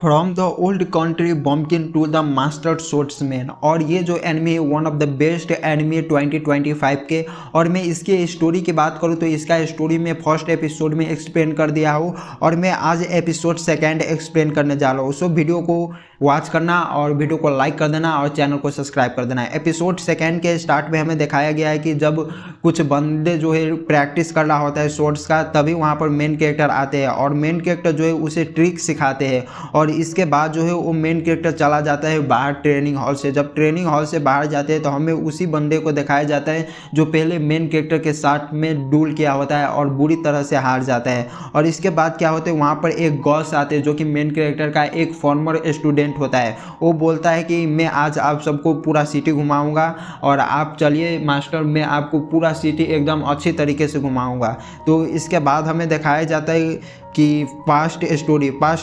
From the old country Bomkin to the master swordsman. और ये जो एनिमी है one of the best enemy 2025 के। और मैं इसके स्टोरी की बात करूँ तो इसका स्टोरी में फर्स्ट एपिसोड में एक्सप्लेन कर दिया हूँ और मैं आज एपिसोड सेकेंड एक्सप्लेन करने जा रहा हूँ। सो वीडियो को वॉच करना और वीडियो को लाइक कर देना और चैनल को सब्सक्राइब कर देना। एपिसोड सेकेंड के स्टार्ट में हमें दिखाया गया है कि जब कुछ बंदे जो है प्रैक्टिस कर रहा होता है स्वर्ड्स का, तभी वहाँ पर मेन कैरेक्टर आते हैं और मेन कैरेक्टर जो है उसे ट्रिक सिखाते हैं। और इसके बाद जो है वो मेन कैरेक्टर चला जाता है बाहर ट्रेनिंग हॉल से। जब ट्रेनिंग हॉल से बाहर जाते हैं तो हमें उसी बंदे को दिखाया जाता है जो पहले मेन कैरेक्टर के साथ में डूल किया होता है और बुरी तरह से हार जाता है। और इसके बाद क्या होता है, वहाँ पर एक गॉस आते हैं जो कि मेन कैरेक्टर का एक फॉर्मर स्टूडेंट होता है। वो बोलता है कि मैं आज आप सबको पूरा सिटी घुमाऊंगा और आप चलिए मास्टर, मैं आपको पूरा सिटी एकदम अच्छी तरीके से घुमाऊंगा। तो इसके बाद हमें दिखाया जाता है कि पास्ट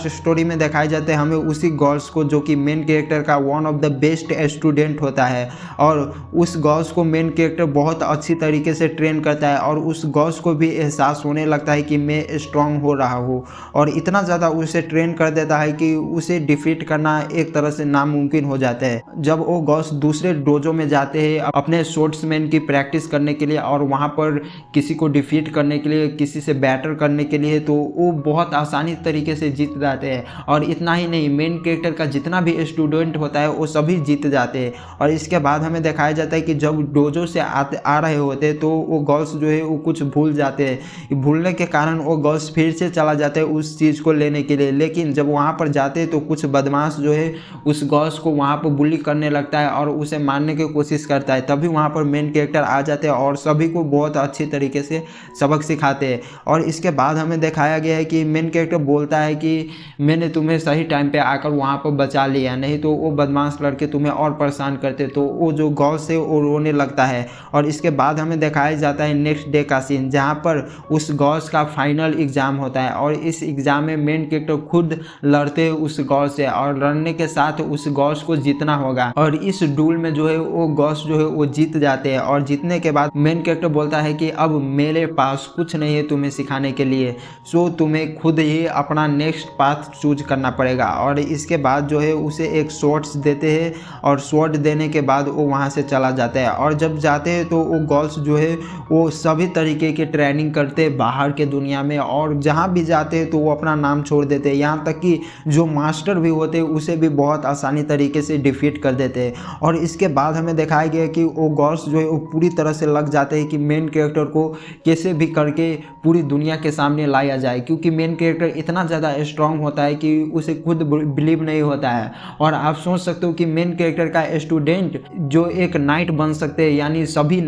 स्टोरी में दिखाया जाता है हमें उसी गॉस को जो कि मेन कैरेक्टर का one of the best student होता है। और उस गॉस को मेन कैरेक्टर बहुत अच्छी तरीके से ट्रेन करता है और उस गॉस को भी एहसास होने लगता है कि मैं स्ट्रांग हो रहा हूँ और इतना ज़्यादा उसे ट्रेन कर देता है कि उसे डिफीट करना एक तरह से नामुमकिन हो जाता है। जब वो गॉस दूसरे डोजो में जाते हैं अपने स्वर्ड्समैन की प्रैक्टिस करने के लिए और वहाँ पर किसी को डिफीट करने के लिए, किसी से बैटर करने के लिए, तो वो बहुत आसानी तरीके से जीत जाते हैं। और इतना ही नहीं, मेन कैरेक्टर का जितना भी स्टूडेंट होता है वो सभी जीत जाते हैं। और इसके बाद हमें दिखाया जाता है कि जब डोजो से आ रहे होते हैं तो वो गर्ल्स जो है वो कुछ भूल जाते हैं। भूलने के कारण वो गर्ल्स फिर से चला जाता है उस चीज़ को लेने के लिए। लेकिन जब वहाँ पर जाते हैं तो कुछ बदमाश जो है उस गर्ल्स को वहाँ पर बुली करने लगता है और उसे मारने की कोशिश करता है। तभी वहाँ पर मेन कैरेक्टर आ जाते हैं और सभी को बहुत अच्छी तरीके से सबक सिखाते हैं। और इसके बाद हमें दिखाया गया है कि मेन कैरेक्टर बोलता है कि मैंने तुम्हें सही टाइम पे आकर वहाँ पर बचा लिया, नहीं तो वो बदमाश लड़के तुम्हें और परेशान करते। तो वो जो गॉस है वो रोने लगता है। और इसके बाद हमें दिखाया जाता है नेक्स्ट डे का सीन, जहाँ पर उस गॉस का फाइनल एग्ज़ाम होता है और इस एग्ज़ाम में मेन कैरेक्टर खुद लड़ते हैं उस गॉस से और लड़ने के साथ उस गॉस को जीतना होगा। और इस डूल में जो है वो गॉस जो है वो जीत जाते हैं। और जीतने के बाद मेन कैरेक्टर बोलता है कि अब मेरे पास कुछ नहीं है तुम्हें सिखाने के लिए, सो तुम्हें खुद ही अपना नेक्स्ट पाथ चूज करना पड़ेगा। और इसके बाद जो है उसे एक शॉट्स देते हैं और शॉट देने के बाद वो वहाँ से चला जाता है। और जब जाते हैं तो वो गर्ल्स जो है वो सभी तरीके की ट्रेनिंग करते हैं बाहर के दुनिया में और जहाँ भी जाते हैं तो वो अपना नाम छोड़ देते हैं। यहाँ तक कि जो मास्टर भी होते हैं उसे भी बहुत आसानी तरीके से डिफीट कर देते हैं। और इसके बाद हमें दिखाया गया कि वो गर्ल्स जो है वो पूरी तरह से लग जाते हैं कि मेन कैरेक्टर को कैसे भी करके पूरी दुनिया के सामने लाया जाए, क्योंकि मेन कैरेक्टर इतना ज़्यादा स्ट्रांग होता है कि उसे खुद बिलीव नहीं होता है। और आप सोच सकते हो कि मेन कैरेक्टर का स्टूडेंट जो एक नाइट बन सकते हैं, यानी सभी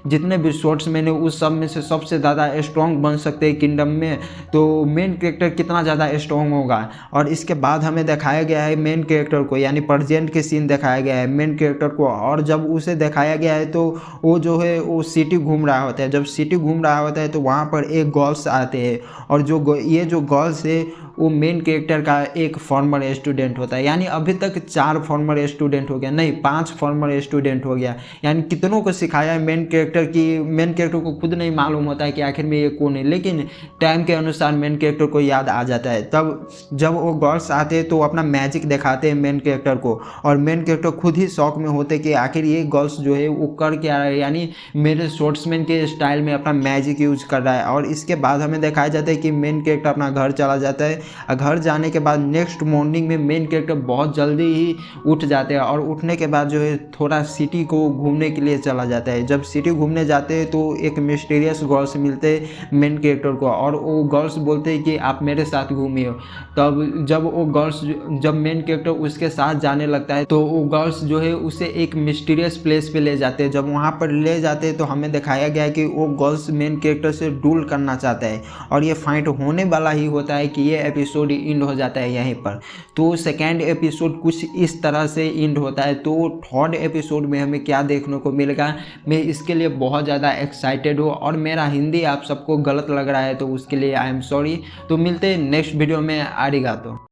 जितने भी स्वर्ड्समैन है उस सब में से सबसे ज़्यादा स्ट्रांग बन सकते हैं किंगडम में, तो मेन कैरेक्टर कितना ज़्यादा स्ट्रांग होगा। और इसके बाद हमें दिखाया गया है मेन कैरेक्टर को, यानी प्रेजेंट के सीन दिखाया गया है मेन कैरेक्टर को। और जब उसे दिखाया गया है तो वो जो है वो सिटी घूम रहा होता है। जब सिटी घूम रहा होता है तो वहाँ पर एक गर्ल्स आते हैं और ये जो गर्ल्स है वो मेन कैरेक्टर का एक फॉर्मर स्टूडेंट होता है। यानी अभी तक 4 फॉर्मर स्टूडेंट हो गया, नहीं 5 फॉर्मर स्टूडेंट हो गया। यानी कितनों को सिखाया है मेन कैरेक्टर की, मेन कैरेक्टर को खुद नहीं मालूम होता है कि आखिर में ये कौन है, लेकिन टाइम के अनुसार मेन कैरेक्टर को याद आ जाता है। तब जब वो गर्ल्स आते हैं तो अपना मैजिक दिखाते हैं मेन कैरेक्टर को और मेन कैरेक्टर खुद ही शौक में होते कि आखिर ये गर्ल्स जो है वो कर क्या रहा है, यानी मेरे स्वर्ड्समैन के स्टाइल में अपना मैजिक यूज कर रहा है। और इसके बाद हमें दिखाया जाता है कि मेन कैरेक्टर अपना घर चला जाता है। घर जाने के बाद नेक्स्ट मॉर्निंग में मेन कैरेक्टर बहुत जल्दी ही उठ जाते हैं और उठने के बाद जो है थोड़ा सिटी को घूमने के लिए चला जाता है। जब सिटी घूमने जाते हैं तो एक मिस्टीरियस गर्ल्स मिलते हैं मेन कैरेक्टर को और वो गर्ल्स बोलते हैं कि आप मेरे साथ घूमिए। तब जब मेन कैरेक्टर उसके साथ जाने लगता है तो वो गर्ल्स जो है उसे एक मिस्टीरियस प्लेस पे ले जाते हैं। जब वहाँ पर ले जाते हैं तो हमें दिखाया गया है कि वो गर्ल्स मेन कैरेक्टर से डूल करना चाहता है और ये फाइट होने वाला ही होता है कि ये एपिसोड एंड हो जाता है यहीं पर। तो सेकेंड एपिसोड कुछ इस तरह से एंड होता है। तो थर्ड एपिसोड में हमें क्या देखने को मिलेगा, मैं इसके लिए बहुत ज़्यादा एक्साइटेड हूँ। और मेरा हिंदी आप सबको गलत लग रहा है तो उसके लिए आई एम सॉरी। तो मिलते हैं नेक्स्ट वीडियो में। आरिगातो।